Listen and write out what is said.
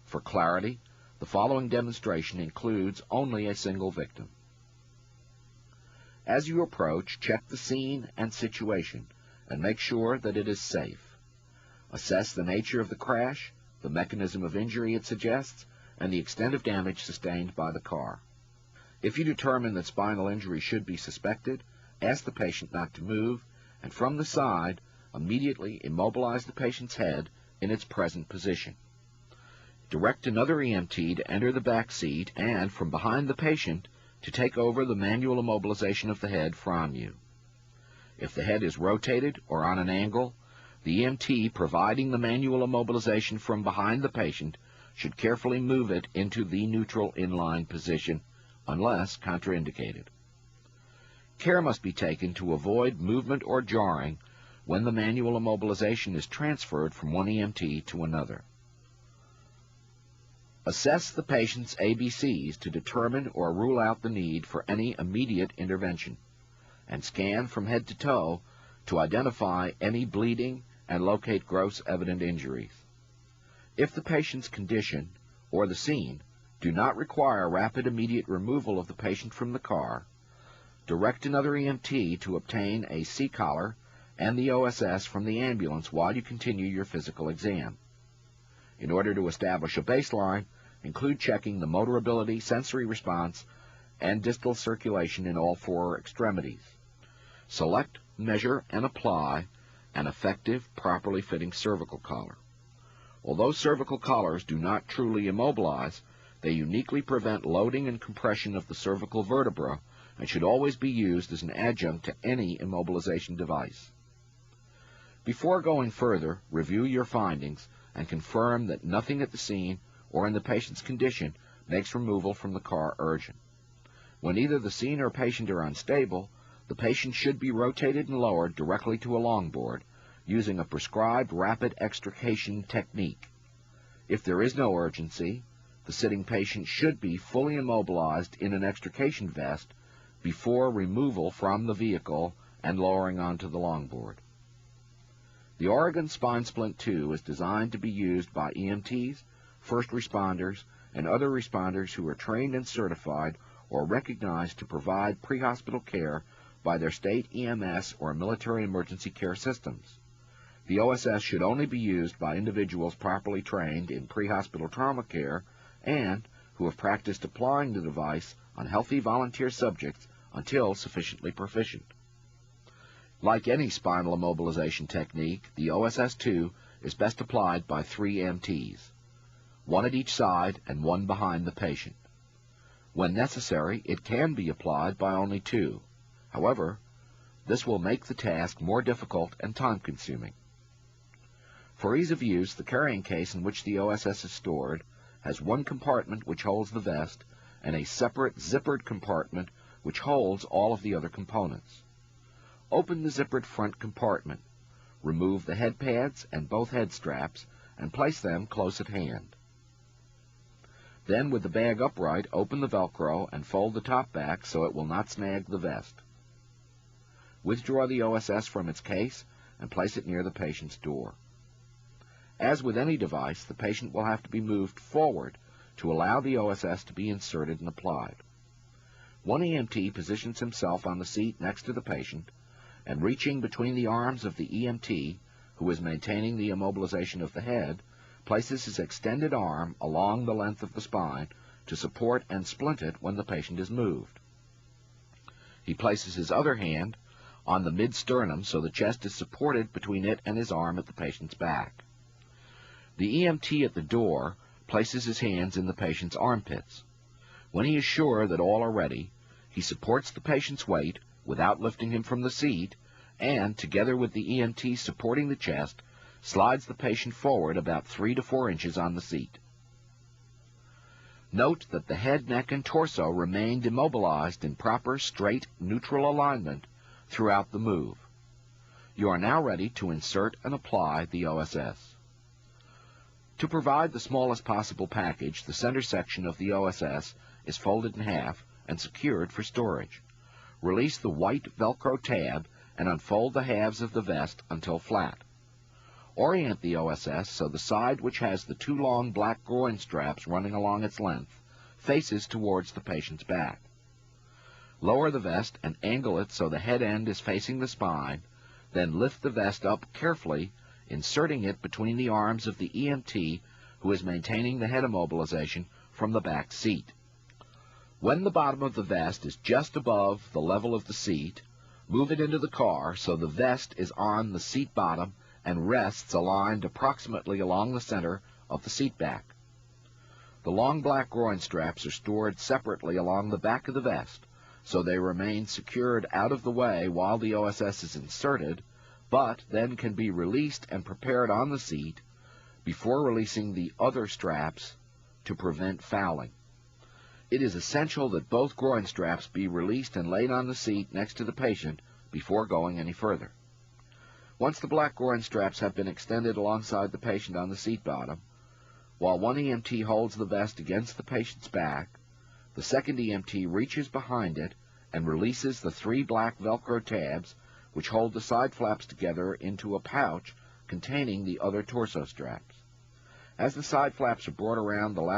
For clarity, the following demonstration includes only a single victim. As you approach, check the scene and situation and make sure that it is safe. Assess the nature of the crash, the mechanism of injury it suggests, and the extent of damage sustained by the car. If you determine that spinal injury should be suspected, ask the patient not to move, and from the side, immediately immobilize the patient's head in its present position. Direct another EMT to enter the back seat and, from behind the patient, to take over the manual immobilization of the head from you. If the head is rotated or on an angle, the EMT providing the manual immobilization from behind the patient should carefully move it into the neutral inline position, unless contraindicated. Care must be taken to avoid movement or jarring when the manual immobilization is transferred from one EMT to another. Assess the patient's ABCs to determine or rule out the need for any immediate intervention, and scan from head to toe to identify any bleeding and locate gross evident injuries. If the patient's condition or the scene do not require rapid immediate removal of the patient from the car, direct another EMT to obtain a C-collar and the OSS from the ambulance while you continue your physical exam. In order to establish a baseline, include checking the motor ability, sensory response, and distal circulation in all four extremities. Select, measure, and apply an effective, properly fitting cervical collar. Although cervical collars do not truly immobilize, they uniquely prevent loading and compression of the cervical vertebra and should always be used as an adjunct to any immobilization device. Before going further, review your findings and confirm that nothing at the scene or in the patient's condition makes removal from the car urgent. When either the scene or patient are unstable, the patient should be rotated and lowered directly to a longboard using a prescribed rapid extrication technique. If there is no urgency, the sitting patient should be fully immobilized in an extrication vest before removal from the vehicle and lowering onto the longboard. The Oregon Spine Splint 2 is designed to be used by EMTs, first responders, and other responders who are trained and certified or recognized to provide pre-hospital care by their state EMS or military emergency care systems. The OSS should only be used by individuals properly trained in pre-hospital trauma care and who have practiced applying the device on healthy volunteer subjects until sufficiently proficient. Like any spinal immobilization technique, the OSS II is best applied by 3 EMTs, one at each side and one behind the patient. When necessary, it can be applied by only 2. However, this will make the task more difficult and time-consuming. For ease of use, the carrying case in which the OSS is stored has one compartment which holds the vest and a separate zippered compartment which holds all of the other components. Open the zippered front compartment, remove the head pads and both head straps, and place them close at hand. Then, with the bag upright, open the Velcro and fold the top back so it will not snag the vest. Withdraw the OSS from its case and place it near the patient's door. As with any device, the patient will have to be moved forward to allow the OSS to be inserted and applied. One EMT positions himself on the seat next to the patient and, reaching between the arms of the EMT, who is maintaining the immobilization of the head, places his extended arm along the length of the spine to support and splint it when the patient is moved. He places his other hand on the mid-sternum so the chest is supported between it and his arm at the patient's back. The EMT at the door places his hands in the patient's armpits. When he is sure that all are ready, he supports the patient's weight without lifting him from the seat and, together with the EMT supporting the chest, slides the patient forward about 3 to 4 inches on the seat. Note that the head, neck, and torso remained immobilized in proper, straight, neutral alignment throughout the move. You are now ready to insert and apply the OSS. To provide the smallest possible package, the center section of the OSS is folded in half and secured for storage. Release the white Velcro tab and unfold the halves of the vest until flat. Orient the OSS so the side which has the two long black groin straps running along its length faces towards the patient's back. Lower the vest and angle it so the head end is facing the spine, then lift the vest up carefully, inserting it between the arms of the EMT who is maintaining the head immobilization from the back seat. When the bottom of the vest is just above the level of the seat, move it into the car so the vest is on the seat bottom and rests aligned approximately along the center of the seat back. The long black groin straps are stored separately along the back of the vest, so they remain secured out of the way while the OSS is inserted, but then can be released and prepared on the seat before releasing the other straps to prevent fouling. It is essential that both groin straps be released and laid on the seat next to the patient before going any further. Once the black groin straps have been extended alongside the patient on the seat bottom, while one EMT holds the vest against the patient's back, the second EMT reaches behind it and releases the three black Velcro tabs which hold the side flaps together into a pouch containing the other torso straps. As the side flaps are brought around the lateral